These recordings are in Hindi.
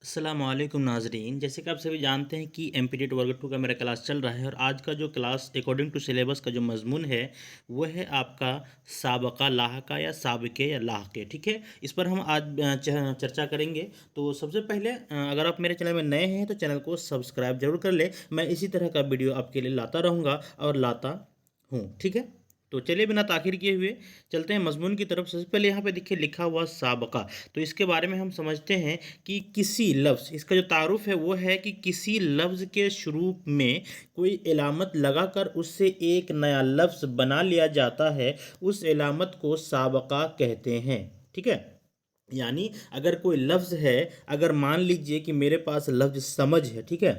अस्सलामुअलैकुम नाज़रीन। जैसे कि आप सभी जानते हैं कि एमपीटेट वर्ग 2 का मेरा क्लास चल रहा है और आज का जो क्लास अकॉर्डिंग टू सिलेबस का जो मजमून है वो है आपका साबका लाहका या साबिके या लाहके। ठीक है, इस पर हम आज चर्चा करेंगे। तो सबसे पहले अगर आप मेरे चैनल में नए हैं तो चैनल को सब्सक्राइब जरूर कर ले। मैं इसी तरह का वीडियो आपके लिए लाता रहूँगा और लाता हूँ। ठीक है, तो चलिए बिना ताखिर किए हुए चलते हैं मजमून की तरफ। सबसे पहले यहाँ पे देखिए लिखा हुआ साबका, तो इसके बारे में हम समझते हैं कि किसी लफ्ज़, इसका जो तारुफ है वो है कि किसी लफ्ज़ के शुरू में कोई इलामत लगाकर उससे एक नया लफ्ज़ बना लिया जाता है, उस इलामत को साबका कहते हैं। ठीक है, यानी अगर कोई लफ्ज़ है, अगर मान लीजिए कि मेरे पास लफ्ज़ समझ है, ठीक है,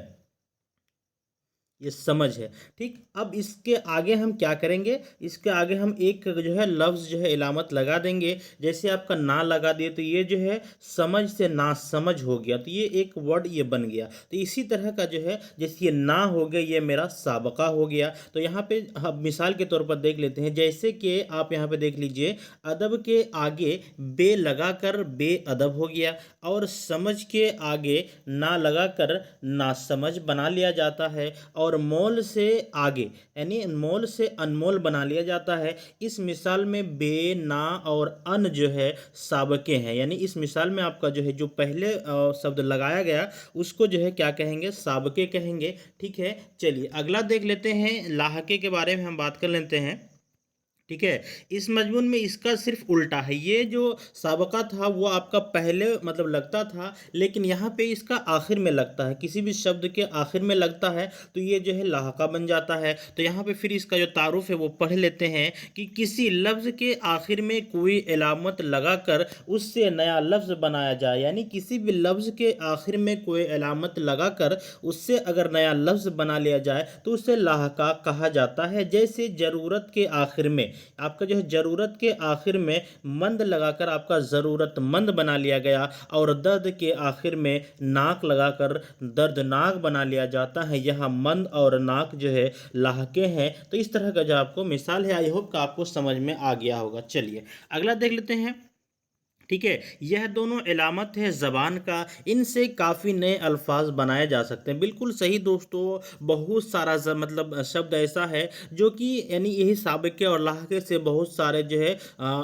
ये समझ है। ठीक, अब इसके आगे हम क्या करेंगे, इसके आगे हम एक जो है लफ्ज़ जो है इलामत लगा देंगे। जैसे आपका ना लगा दिए तो ये जो है समझ से ना समझ हो गया, तो ये एक वर्ड ये बन गया। तो इसी तरह का जो है जैसे ये ना हो गया, ये मेरा साबका हो गया। तो यहाँ पे हम मिसाल के तौर पर देख लेते हैं। जैसे कि आप यहाँ पे देख लीजिए, अदब के आगे बे लगाकर बेअदब हो गया और समझ के आगे ना लगाकर नासमझ बना लिया जाता है और मोल से आगे यानी मोल से अनमोल बना लिया जाता है। इस मिसाल में बे, ना और अन जो है साबके हैं, यानी इस मिसाल में आपका जो है जो पहले शब्द लगाया गया उसको जो है क्या कहेंगे, साबके कहेंगे। ठीक है, चलिए अगला देख लेते हैं, लाहके के बारे में हम बात कर लेते हैं। ठीक है, इस मजमून में इसका सिर्फ उल्टा है। ये जो साबका था वो आपका पहले मतलब लगता था, लेकिन यहाँ पे इसका आखिर में लगता है। किसी भी शब्द के आखिर में लगता है तो ये जो है लाहका बन जाता है। तो यहाँ पे फिर इसका जो तारुफ है वो पढ़ लेते हैं कि किसी लफ्ज़ के आखिर में कोई इलामत लगाकर उससे नया लफ्ज़ बनाया जाए, यानी किसी भी लफ्ज़ के आखिर में कोई इलामत लगाकर उससे अगर नया लफ्ज़ बना लिया जाए तो उसे लाहका कहा जाता है। जैसे ज़रूरत के आखिर में आपका जो है ज़रूरत के आखिर में मंद लगाकर आपका ज़रूरतमंद बना लिया गया और दर्द के आखिर में नाक लगाकर दर्दनाक बना लिया जाता है। यहाँ मंद और नाक जो है लाहके हैं। तो इस तरह का जो आपको मिसाल है, आई होप का आपको समझ में आ गया होगा। चलिए अगला देख लेते हैं। ठीक है, यह दोनों इलामत है ज़बान का, इनसे काफ़ी नए अल्फाज बनाए जा सकते हैं। बिल्कुल सही दोस्तों, बहुत सारा मतलब शब्द ऐसा है जो कि यानी यही साबिके और लाहके से बहुत सारे जो है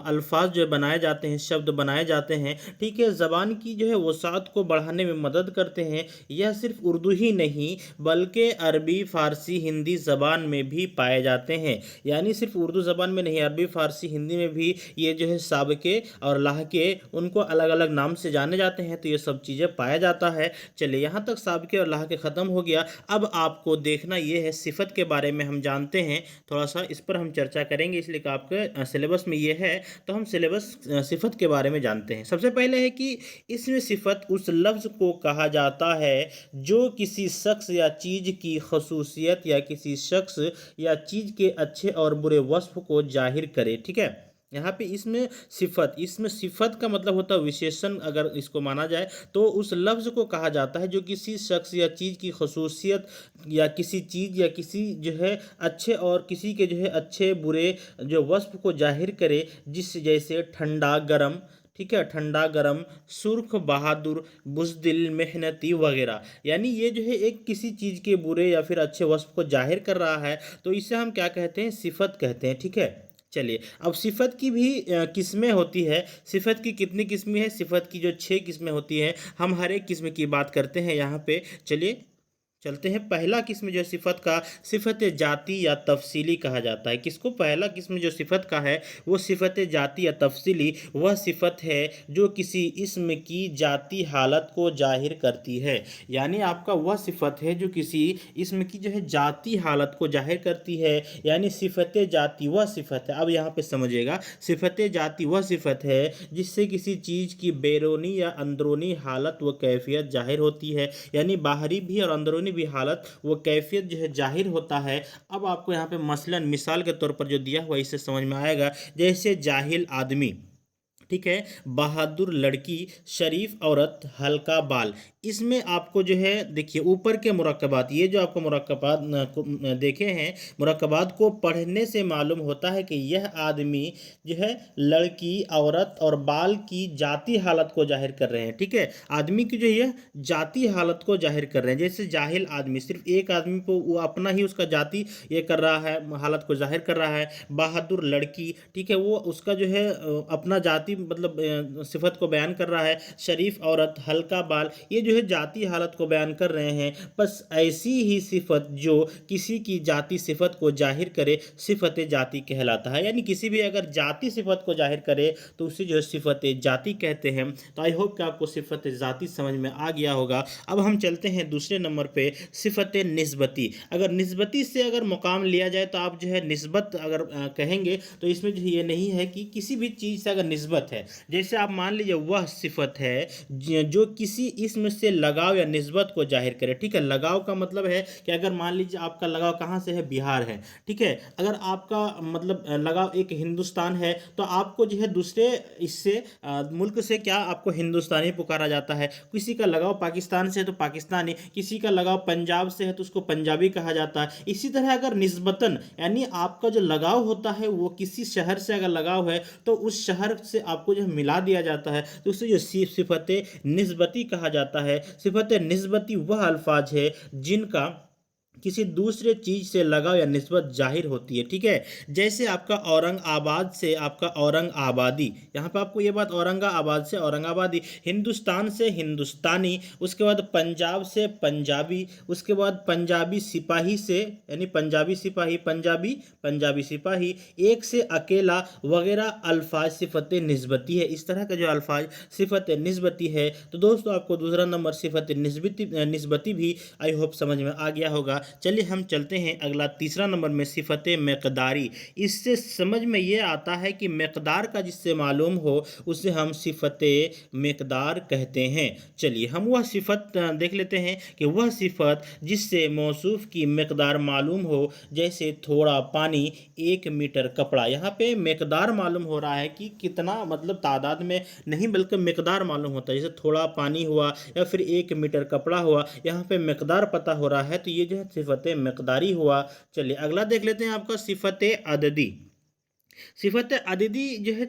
अल्फाज जो बनाए जाते हैं, शब्द बनाए जाते हैं। ठीक है, ज़बान की जो है वसाअत को बढ़ाने में मदद करते हैं। यह सिर्फ उर्दू ही नहीं बल्कि अरबी, फ़ारसी, हिंदी ज़बान में भी पाए जाते हैं। यानी सिर्फ उर्दू ज़बान में नहीं, अरबी, फ़ारसी, हिंदी में भी ये जो है साबिके और लाहके उनको अलग अलग नाम से जाने जाते हैं। तो ये सब चीज़ें पाया जाता है। चलिए यहाँ तक साबिके और लाहके ख़त्म हो गया। अब आपको देखना ये है सिफ़त के बारे में हम जानते हैं, थोड़ा सा इस पर हम चर्चा करेंगे, इसलिए कि आपके सिलेबस में ये है। तो हम सिलेबस सिफ़त के बारे में जानते हैं। सबसे पहले है कि इसमें सिफ़त उस लफ्ज़ को कहा जाता है जो किसी शख्स या चीज़ की खसूसियत या किसी शख्स या चीज़ के अच्छे और बुरे वस्फ़ को जाहिर करे। ठीक है, यहाँ पे इसमें सिफत का मतलब होता है विशेषण। अगर इसको माना जाए तो उस लफ्ज़ को कहा जाता है जो किसी शख्स या चीज़ की खसूसियत या किसी चीज़ या किसी जो है अच्छे और किसी के जो है अच्छे बुरे जो वस्फ को जाहिर करे, जिस जैसे ठंडा गरम। ठीक है, ठंडा गरम, सुर्ख, बहादुर, बुज़दिल, मेहनती वगैरह। यानी ये जो है एक किसी चीज़ के बुरे या फिर अच्छे वस्फ को जाहिर कर रहा है, तो इसे हम क्या कहते हैं, सिफत कहते हैं। ठीक है, चलिए अब सिफ़त की भी किस्में होती है। सिफ़त की कितनी किस्में हैं, सिफ़त की जो 6 किस्में होती हैं, हम हर एक किस्म की बात करते हैं यहाँ पे। चलिए चलते हैं। पहला किस्म जो सिफ़त का, सिफ़त जाती या तफसीली कहा जाता है। किसको, पहला किस्म जो सिफ़त का है वो सिफ़त जाती या तफसीली, वह सिफ़त है जो किसी इसम की जाती हालत को जाहिर करती है। यानी आपका वह सिफ़त है जो किसी इसम की जो है जाती हालत को जाहिर करती है, यानी सिफ़त जाती वह सिफ़त है। अब यहाँ पे समझिएगा, सिफ़त जाती वह सिफ़त है जिससे किसी चीज़ की बैरूनी या अंदरूनी हालत व कैफियत जाहिर होती है, यानी बाहरी भी और अंदरूनी भी हालत वो कैफियत जो है जाहिर होता है। अब आपको यहाँ पे मसलन मिसाल के तौर पर जो दिया हुआ इससे समझ में आएगा। जैसे जाहिल आदमी, ठीक है। बहादुर लड़की, शरीफ औरत, हल्का बाल। इसमें आपको जो है देखिए ऊपर के मुरक्कबात, ये जो आपको मुरक्कबात देखे हैं, मुरक्कबात को पढ़ने से मालूम होता है कि यह आदमी जो है लड़की, औरत और बाल की जाति हालत को जाहिर कर रहे हैं। ठीक है, आदमी की जो यह जाति हालत को जाहिर कर रहे हैं। जैसे जाहिल आदमी, सिर्फ एक आदमी को वो अपना ही उसका जाति ये कर रहा है, हालत को जाहिर कर रहा है। बहादुर लड़की, ठीक है, वो उसका जो है अपना जाति मतलब सिफत को बयान कर रहा है। शरीफ औरत, हल्का बाल, ये जो है जाति हालत को बयान कर रहे हैं। बस ऐसी ही सिफत जो किसी की जाति सिफत को जाहिर करे सिफत जाति कहलाता है। यानी किसी भी अगर जाति सिफत को जाहिर करे तो उसे जो है सिफत जाति कहते हैं। तो आई होप कि आपको सिफत जाति समझ में आ गया होगा। अब हम चलते हैं दूसरे नंबर पे, सिफत निस्बती। अगर निस्बती से अगर मुकाम लिया जाए तो आप जो है निस्बत अगर कहेंगे तो इसमें जो ये नहीं है कि किसी भी चीज़ से अगर निस्बत है, जैसे आप मान लीजिए वह सिफत है जो किसी इसम से लगाव या निस्बत को जाहिर करे। ठीक है, लगाव का मतलब है कि अगर मान लीजिए आपका लगाव कहाँ से है, बिहार है। ठीक है, अगर आपका मतलब लगाव एक हिंदुस्तान है तो आपको जो है दूसरे इससे मुल्क से क्या आपको हिंदुस्तानी पुकारा जाता है। किसी का लगाव पाकिस्तान से है तो पाकिस्तानी, किसी का लगाव पंजाब से है तो उसको पंजाबी कहा जाता है। इसी तरह अगर निस्बतन यानी आपका जो लगाव होता है वो किसी शहर से अगर लगाव है तो उस शहर से आपको जो मिला दिया जाता है तो उसे जो सिफत निस्बती कहा जाता है। सिफत निस्बती वह अल्फाज है जिनका किसी दूसरे चीज से लगाव या निस्बत जाहिर होती है। ठीक है, जैसे आपका औरंगाबाद से आपका औरंग आबादी, यहाँ पर आपको ये बात औरंगाबाद से औरंगाबादी, हिंदुस्तान से हिंदुस्तानी, उसके बाद पंजाब से पंजाबी, उसके बाद पंजाबी सिपाही से यानी पंजाबी सिपाही, पंजाबी सिपाही, एक से अकेला वगैरह अल्फाज सिफत निस्बती है। इस तरह के जो अल्फाज सिफत निस्बती है। तो दोस्तों आपको दूसरा नंबर सिफत निस्बती भी आई होप समझ में आ गया होगा। चलिए हम चलते हैं अगला तीसरा नंबर में, सिफत मकदारी। इससे समझ में ये आता है कि मकदार का जिससे मालूम हो उसे हम सिफत मकदार कहते हैं। चलिए हम वह सिफत देख लेते हैं कि वह सिफत जिससे मौसूफ की मकदार मालूम हो, जैसे थोड़ा पानी, 1 मीटर कपड़ा। यहाँ पे मकदार मालूम हो रहा है कि कितना, मतलब तादाद में नहीं बल्कि मकदार मालूम होता है। जैसे थोड़ा पानी हुआ या फिर 1 मीटर कपड़ा हुआ, यहाँ पे मकदार पता हो रहा है तो ये जो है सिफत मकदारी हुआ। चलिए अगला देख लेते हैं आपका सिफत अददी। सिफत अददी जो है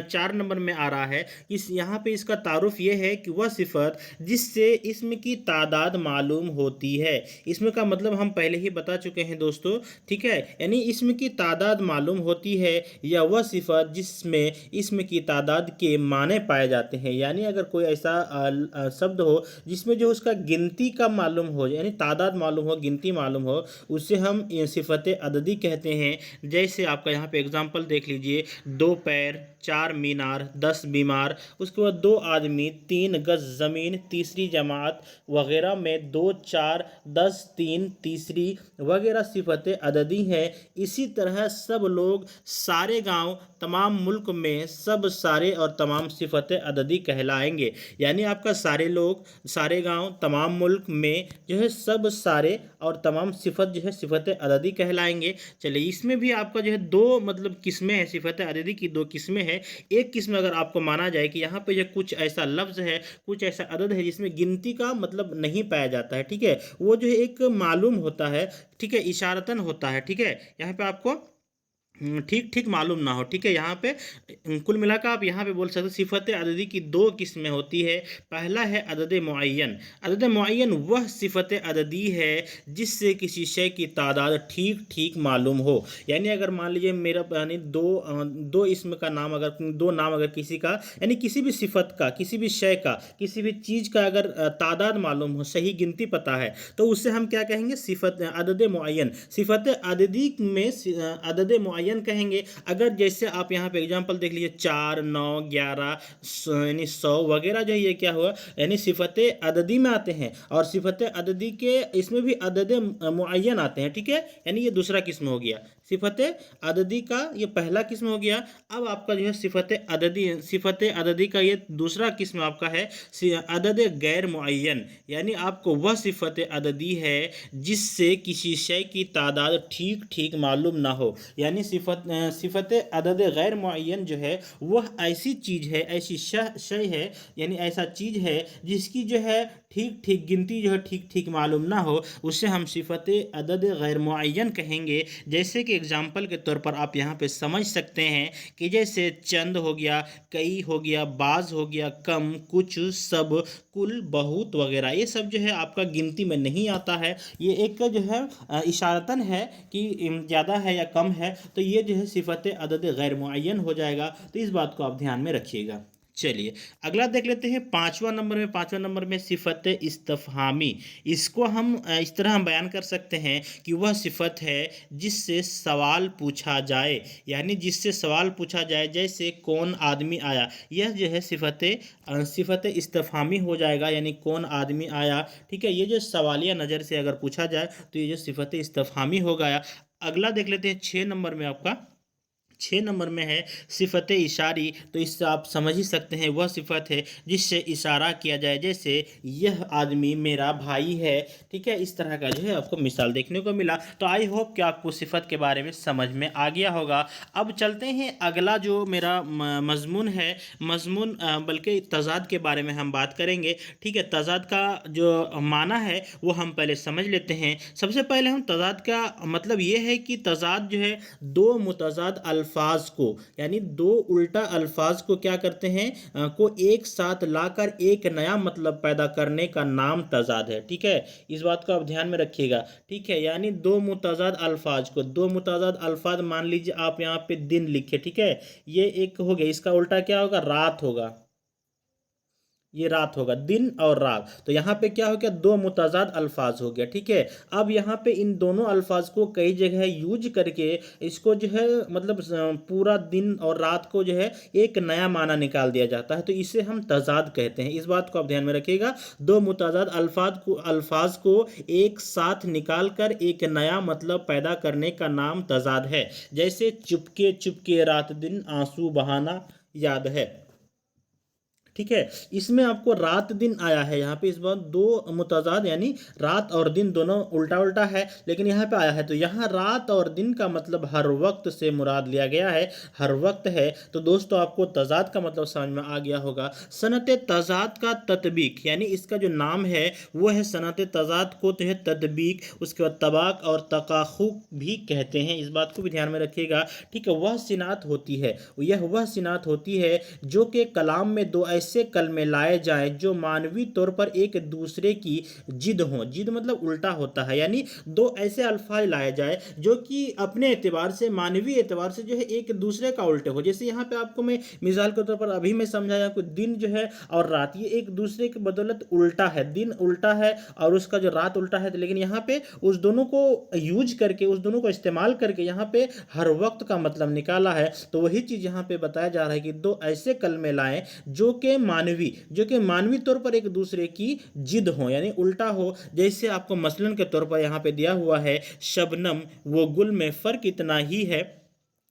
चार नंबर में आ रहा है। इस यहाँ पे इसका तारुफ ये है कि वह सिफत जिससे इसम की तादाद मालूम होती है। इसम का मतलब हम पहले ही बता चुके हैं दोस्तों। ठीक है, यानी इसम की तादाद मालूम होती है, या वह सिफत जिसमें इसम की तादाद के माने पाए जाते हैं। यानी अगर कोई ऐसा शब्द हो जिसमें जो उसका गिनती का मालूम हो, यानी तादाद मालूम हो, गिनती मालूम हो, उसे हम सिफत अददी कहते हैं। जैसे आपका यहाँ पे एग्जाम्पल देख लीजिए, 2 पैर, 4 मीनार, 10 बीमार, उसके बाद 2 आदमी, 3 गज ज़मीन, तीसरी जमात वगैरह में 2, 4, 10, 3, तीसरी वगैरह सिफत अददी हैं। इसी तरह सब लोग, सारे गांव, तमाम मुल्क में सब, सारे और तमाम सिफत अददी कहलाएंगे। यानी आपका सारे लोग, सारे गांव, तमाम मुल्क में जो है सब, सारे और तमाम सिफत जो है सिफत अददी कहलाएंगे। चलिए इसमें भी आपका जो है 2 मतलब किस्में हैं, सिफत अददी की 2 किस्में हैं। एक किस्म अगर आपको माना जाए कि यहाँ पे जो कुछ ऐसा लफ्ज़ है, कुछ ऐसा अदद है जिसमें गिनती का मतलब नहीं पाया जाता है। ठीक है, वो जो है एक मालूम होता है। ठीक है, इशारतन होता है। ठीक है, यहाँ पे आपको ठीक ठीक मालूम ना हो। ठीक है, यहाँ पे कुल मिलाकर आप यहाँ पे बोल सकते सिफत अददी की 2 किस्में होती है। पहला है अदद मुअय्यन। अदद मुअय्यन वह सिफत अददी है जिससे किसी शय की तादाद ठीक ठीक मालूम हो। यानी अगर मान लीजिए मेरा यानी दो इसम का नाम, अगर 2 नाम अगर किसी का, यानी किसी भी सिफत का, किसी भी शय का, किसी भी चीज़ का अगर तादाद मालूम हो, सही गिनती पता है, तो उससे हम क्या कहेंगे, सिफत अदद मुअय्यन। सिफत अददी में अदद मुअय्यन कहेंगे। अगर जैसे आप यहाँ पे एग्जांपल देख लीजिए, 4, 9, 11 यानी 100 वगैरह जो ये क्या हुआ, यानी सिफत अददी में आते हैं। और सिफत अददी के इसमें भी अदद मुअय्यन आते हैं। ठीक है, यानी ये दूसरा किस्म हो गया। सिफत अददी का ये पहला किस्म हो गया। अब आपका जो है सिफत अददी का ये दूसरा किस्म आपका है अदद गैर मुअय्यन, यानी आपको वह सिफत अददी है जिससे किसी शय की तादाद ठीक ठीक मालूम ना हो। यानी सिफत अदद गैर मुअय्यन जो है वह ऐसी चीज़ है, ऐसी शय है, यानी ऐसा चीज़ है जिसकी जो है ठीक ठीक गिनती जो है ठीक ठीक मालूम ना हो, उसे हम सिफत अदद गैर मुअय्यन कहेंगे। जैसे कि एग्जाम्पल के तौर पर आप यहाँ पे समझ सकते हैं कि जैसे चंद हो गया, कई हो गया, बाज हो गया, कम, कुछ, सब, कुल, बहुत वगैरह, ये सब जो है आपका गिनती में नहीं आता है। ये एक जो है इशारतन है कि ज़्यादा है या कम है, तो ये जो है सिफत अदद गैर मुअय्यन हो जाएगा। तो इस बात को आप ध्यान में रखिएगा। चलिए अगला देख लेते हैं पाँचवा नंबर में सिफत इस्तफहामी। इसको हम इस तरह हम बयान कर सकते हैं कि वह सिफत है जिससे सवाल पूछा जाए, यानी जिससे सवाल पूछा जाए, जैसे कौन आदमी आया, यह जो है सिफत इस्तफहामी हो जाएगा, यानी कौन आदमी आया। ठीक है, ये जो सवालिया नज़र से अगर पूछा जाए तो ये जो सिफत इस्तफहामी हो गया। अगला देख लेते हैं 6 नंबर में है सिफत इशारी। तो इससे आप समझ ही सकते हैं वह सिफत है जिससे इशारा किया जाए, जैसे यह आदमी मेरा भाई है। ठीक है, इस तरह का जो है आपको मिसाल देखने को मिला। तो आई होप कि आपको सिफत के बारे में समझ में आ गया होगा। अब चलते हैं अगला जो मेरा मजमून है, बल्कि तज़ाद के बारे में हम बात करेंगे। ठीक है, तज़ाद का जो माना है वो हम पहले समझ लेते हैं। सबसे पहले हम तज़ाद का मतलब ये है कि तज़ाद जो है दो मुतज़ाद अल्फाज को, यानी दो उल्टा अल्फाज को क्या करते हैं को एक साथ लाकर एक नया मतलब पैदा करने का नाम तज़ाद है। ठीक है, इस बात को आप ध्यान में रखिएगा। ठीक है, यानी दो मुतज़ाद अल्फाज मान लीजिए आप यहाँ पे दिन लिखे। ठीक है, ये एक हो गया, इसका उल्टा क्या होगा, रात होगा। ये रात होगा, दिन और रात। तो यहाँ पे क्या हो गया, दो मुतज़ाद अल्फाज हो गया। ठीक है, अब यहाँ पे इन दोनों अल्फाज को कई जगह यूज करके इसको जो है मतलब पूरा दिन और रात को जो है एक नया माना निकाल दिया जाता है, तो इसे हम तज़ाद कहते हैं। इस बात को आप ध्यान में रखिएगा। दो मुतज़ाद अल्फाज को एक साथ निकाल कर एक नया मतलब पैदा करने का नाम तज़ाद है। जैसे चुपके चुपके रात दिन आंसू बहाना याद है। ठीक है, इसमें आपको रात दिन आया है, यहाँ पे इस बार दो मुतज़ाद यानी रात और दिन दोनों उल्टा उल्टा है, लेकिन यहाँ पे आया है। तो यहाँ रात और दिन का मतलब हर वक्त से मुराद लिया गया है, हर वक्त है। तो दोस्तों आपको तज़ाद का मतलब समझ में आ गया होगा। सनत तज़ाद का तत्बीक, यानी इसका जो नाम है वो है सनत तज़ाद को जो है तत्बीक, उसके बाद तबाक और तकाखुक भी कहते हैं। इस बात को भी ध्यान में रखिएगा। ठीक है, वह सिनात होती है जो कि कलाम में दो ऐसे कलमे लाए जाएं जो मानवी तौर पर एक दूसरे की जिद हो। जिद मतलब उल्टा होता है, यानी दो ऐसे अल्फाज लाए जाए जो कि अपने एतबार से, मानवी एतबार से जो है एक दूसरे का उल्टे हो। जैसे यहाँ पे आपको मैं मिसाल के तौर पर अभी मैं समझाया कि दिन जो है और रात ये एक दूसरे की बदौलत उल्टा है, दिन उल्टा है और उसका जो रात उल्टा है। लेकिन यहाँ पे उस दोनों को यूज करके, उस दोनों को इस्तेमाल करके यहाँ पे हर वक्त का मतलब निकाला है। तो वही चीज़ यहाँ पे बताया जा रहा है कि दो ऐसे कलमे लाएं जो कि मानवी तौर पर एक दूसरे की जिद हो, यानी उल्टा हो। जैसे आपको मसलन के तौर पर यहाँ पे दिया हुआ है, शबनम वो गुल में फ़र्क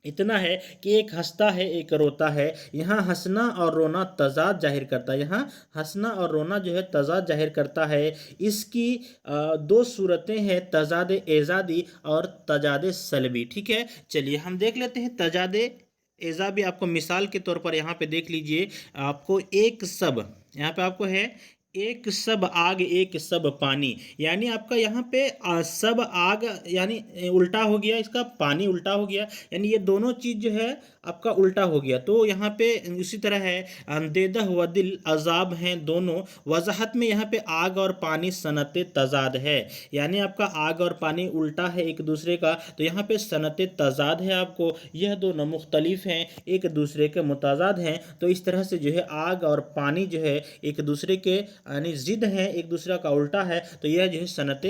इतना है कि एक हंसता है एक रोता है। यहाँ हंसना और रोना तज़ाद जाहिर करता है, यहाँ हंसना और रोना जो है तज़ाद जाहिर करता है। इसकी दो सूरतें हैं, तज़ाद एजादी और तज़ाद सलबी। ठीक है, चलिए हम देख लेते हैं तज़ाद एजा भी। आपको मिसाल के तौर पर यहाँ पे देख लीजिए, आपको एक सब, यहाँ पे आपको है एक सब आग एक सब पानी, यानी आपका यहाँ पे सब आग यानी उल्टा हो गया, इसका पानी उल्टा हो गया, यानी ये दोनों चीज़ जो है आपका उल्टा हो गया। तो यहाँ पे उसी तरह है अंदेदह व दिल अजाब हैं दोनों। वजाहत में यहाँ पे आग और पानी सनत तज़ाद है, यानी आपका आग और पानी उल्टा है एक दूसरे का, तो यहाँ पे सनत तज़ाद है। आपको यह दोनों मुख्तलिफ हैं, एक दूसरे के मुताजाद हैं। तो इस तरह से जो है आग और पानी जो है एक दूसरे के यानी ज़िद हैं, एक दूसरे का उल्टा है। तो यह जो है सनत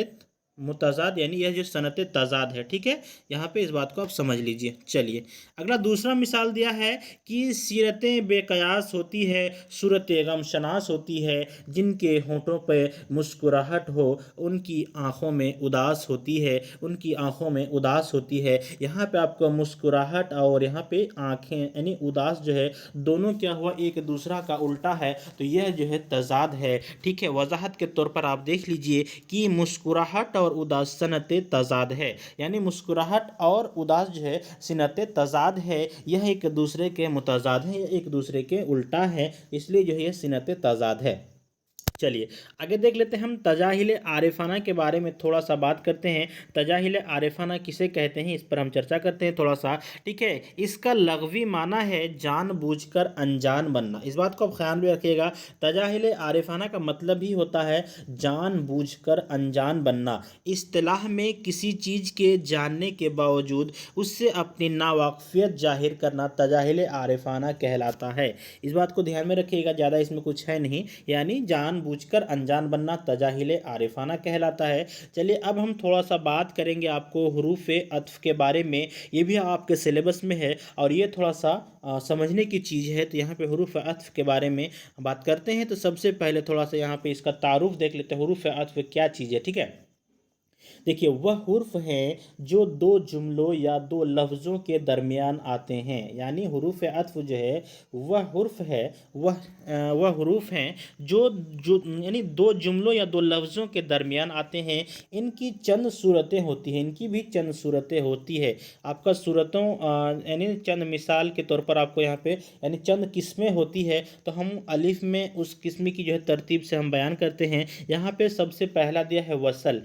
मुतज़ाद यानी यह जो सनत तज़ाद है, ठीक है। यहाँ पे इस बात को आप समझ लीजिए। चलिए अगला दूसरा मिसाल दिया है कि सीरतें बेकयास होती है, सूरतें गम शनास होती है, जिनके होठों पे मुस्कुराहट हो उनकी आँखों में उदास होती है, उनकी आँखों में उदास होती है। यहाँ पे आपको मुस्कुराहट और यहाँ पे आँखें यानी उदास जो है दोनों क्या हुआ, एक दूसरा का उल्टा है, तो यह जो है तज़ाद है, ठीक है। वजाहत के तौर पर आप देख लीजिए कि मुस्कुराहट और उदास सनत तज़ाद है, यानी मुस्कुराहट और उदास जो है सनत तज़ाद है, यह एक दूसरे के मुतज़ाद है, यह एक दूसरे के उल्टा है, इसलिए जो है यह सनत तज़ाद है। चलिए आगे देख लेते हैं हम तजाहिल आरिफाना के बारे में थोड़ा सा बात करते हैं। तजाहिल आरिफाना किसे कहते हैं, इस पर हम चर्चा करते हैं थोड़ा सा, ठीक है। इसका लग़वी माना है जानबूझकर अनजान बनना, इस बात को आप ख्याल में रखिएगा। तजाहिल आरिफाना का मतलब ही होता है जानबूझकर अनजान बनना। इस्तिलाह में किसी चीज़ के जानने के बावजूद उससे अपनी नावाक़फ़ियत जाहिर करना तजाहिल आरिफाना कहलाता है। इस बात को ध्यान में रखिएगा, ज़्यादा इसमें कुछ है नहीं, यानी जानबूझकर अनजान बनना तजाहिल आरिफाना कहलाता है। चलिए अब हम थोड़ा सा बात करेंगे आपको हुरूफ अत्फ़ के बारे में, ये भी आपके सिलेबस में है और ये थोड़ा सा समझने की चीज़ है। तो यहाँ पे हुरूफ अत्फ़ के बारे में बात करते हैं। तो सबसे पहले थोड़ा सा यहाँ पे इसका तारुफ देख लेते हैं, हुरूफ अत्फ़ क्या चीज़ है, ठीक है। देखिए वह हुर्फ हैं जो दो जुमलों या दो लफ्ज़ों के दरमियान आते हैं, यानी हुरूफ अत्फ़ जो है वह हुर्फ है, वह हुरूफ हैं जो यानी दो जुमलों या दो लफ्ज़ों के दरमियान आते हैं। इनकी चंद सूरतें होती हैं, इनकी भी चंद सूरतें होती है। आपका सूरतों यानी चंद मिसाल के तौर पर आपको यहाँ पे यानी चंद किस्में होती है, तो हम अलिफ में उस किस्म की जो है तरतीब से हम बयान करते हैं। यहाँ पे सबसे पहला दिया है वसल,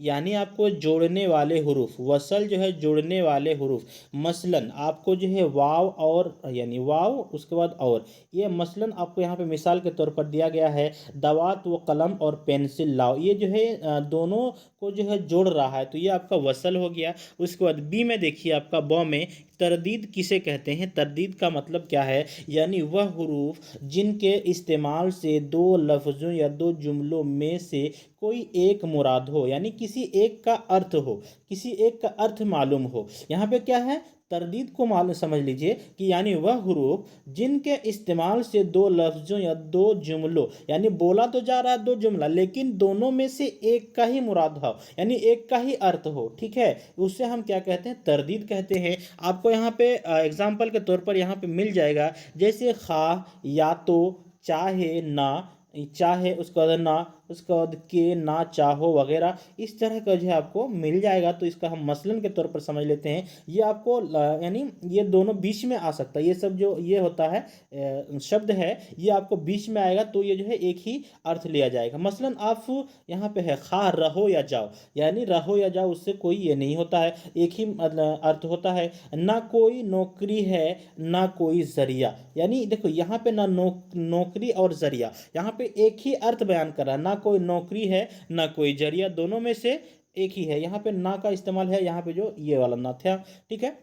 यानी आपको जोड़ने वाले हुरूफ, वसल जो है जोड़ने वाले हुरूफ। मसलन आपको जो है वाव और यानी वाव उसके बाद और, ये मसलन आपको यहाँ पे मिसाल के तौर पर दिया गया है दवात व कलम और पेंसिल लाओ, ये जो है दोनों को जो है जोड़ रहा है, तो ये आपका वसल हो गया। उसके बाद बी में देखिए आपका बौ में तरदीद किसे कहते हैं। तरदीद का मतलब क्या है, यानी वह हुरूफ जिनके इस्तेमाल से दो लफ्ज़ों या दो जुमलों में से कोई एक मुराद हो, यानी किसी एक का अर्थ हो, किसी एक का अर्थ मालूम हो। यहाँ पे क्या है, तरदीद को मालूम समझ लीजिए कि यानी वह हुरूफ जिनके इस्तेमाल से दो लफ्ज़ों या दो जुमलों, यानी बोला तो जा रहा है दो जुमला, लेकिन दोनों में से एक का ही मुराद हो, यानी एक का ही अर्थ हो, ठीक है, उससे हम क्या कहते हैं, तरदीद कहते हैं। आपको यहाँ पे एग्जाम्पल के तौर पर यहाँ पे मिल जाएगा, जैसे खा, या तो, चाहे, ना, चाहे उसके बाद ना, उसके बाद के, ना चाहो वगैरह, इस तरह का जो है आपको मिल जाएगा। तो इसका हम मसलन के तौर पर समझ लेते हैं। ये आपको यानी ये दोनों बीच में आ सकता है, ये सब जो ये होता है शब्द है ये आपको बीच में आएगा, तो ये जो है एक ही अर्थ लिया जाएगा। मसलन आप यहाँ पे है खा रहो या जाओ, यानी रहो या जाओ उससे कोई ये नहीं होता है, एक ही अर्थ होता है। ना कोई नौकरी है ना कोई जरिया, यानी देखो यहाँ पे ना नौकरी और जरिया, यहाँ पे एक ही अर्थ बयान कर रहा है, ना कोई नौकरी है ना कोई जरिया, दोनों में से एक ही है। यहाँ पे ना का इस्तेमाल है, यहाँ पे जो ये वाला ना था, ठीक है।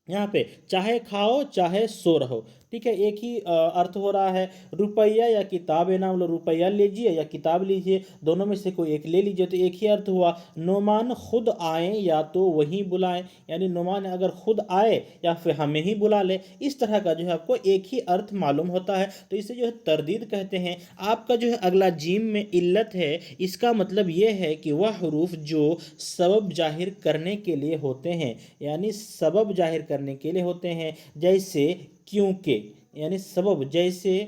यहाँ पे चाहे खाओ चाहे सो रहो, ठीक है, एक ही अर्थ हो रहा है। रुपया या किताब है, ना बोलो रुपया लीजिए या किताब लीजिए, दोनों में से कोई एक ले लीजिए, तो एक ही अर्थ हुआ। नोमान खुद आए या तो वही बुलाएं, यानी नोमान अगर खुद आए या फिर हमें ही बुला ले, इस तरह का जो है आपको एक ही अर्थ मालूम होता है, तो इसे जो है तरदीद कहते हैं। आपका जो है अगला जीम में इल्लत है, इसका मतलब ये है कि वह हरूफ जो सबब जाहिर करने के लिए होते हैं, यानी सबब जाहिर करने के लिए होते हैं, जैसे क्योंकि, यानी सबब, जैसे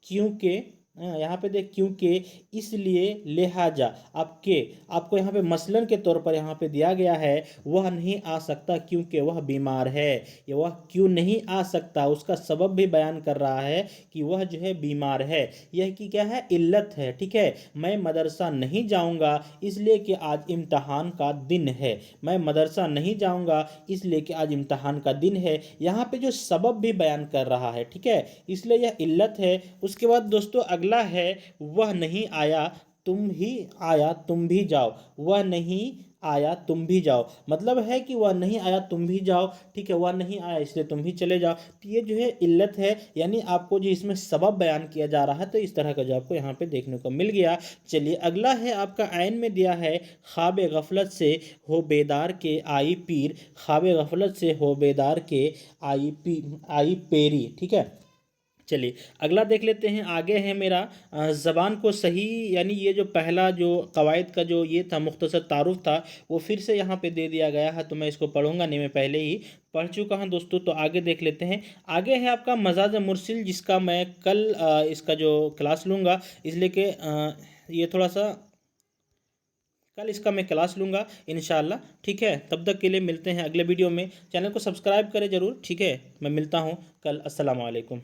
क्योंकि, यहाँ पे देख क्योंकि, इसलिए, लिहाजा। आपको यहाँ पे मसलन के तौर पर यहाँ पे दिया गया है वह नहीं आ सकता क्योंकि वह बीमार है, या वह क्यों नहीं आ सकता उसका सबब भी बयान कर रहा है कि वह जो है बीमार है, यह कि क्या है, इल्लत है, ठीक है। मैं मदरसा नहीं जाऊँगा इसलिए कि आज इम्तहान का दिन है, मैं मदरसा नहीं जाऊँगा इसलिए कि आज इम्तहान का दिन है, यहाँ पे जो सबब भी बयान कर रहा है, ठीक है, इसलिए यह इल्लत है। उसके बाद दोस्तों अगला है वह नहीं आया तुम ही आया तुम भी जाओ, वह नहीं आया तुम भी जाओ, मतलब है कि वह नहीं आया तुम भी जाओ, ठीक है, वह नहीं आया इसलिए तुम भी चले जाओ। तो ये जो है इल्लत है, यानी आपको जो इसमें सबब बयान किया जा रहा है, तो इस तरह का जो आपको यहाँ पे देखने को मिल गया। चलिए अगला है आपका आयन में दिया है, ख्वाब गफलत से हो बेदार के आई पीर, ख्वाब गफलत से हो बेदार के आई पेरी, ठीक है। चलिए अगला देख लेते हैं, आगे है मेरा ज़बान को सही, यानी ये जो पहला जो कवायद का जो ये था मुख्तसर तारुफ था, वो फिर से यहाँ पे दे दिया गया है, तो मैं इसको पढ़ूंगा नहीं, मैं पहले ही पढ़ चुका हूँ दोस्तों। तो आगे देख लेते हैं, आगे है आपका मजाज मुरसिल, जिसका मैं कल इसका जो क्लास लूँगा, इसलिए कि ये थोड़ा सा कल इसका मैं क्लास लूँगा इंशाल्लाह, ठीक है। तब तक के लिए मिलते हैं अगले वीडियो में, चैनल को सब्सक्राइब करें ज़रूर, ठीक है। मैं मिलता हूँ कल, अस्सलाम वालेकुम।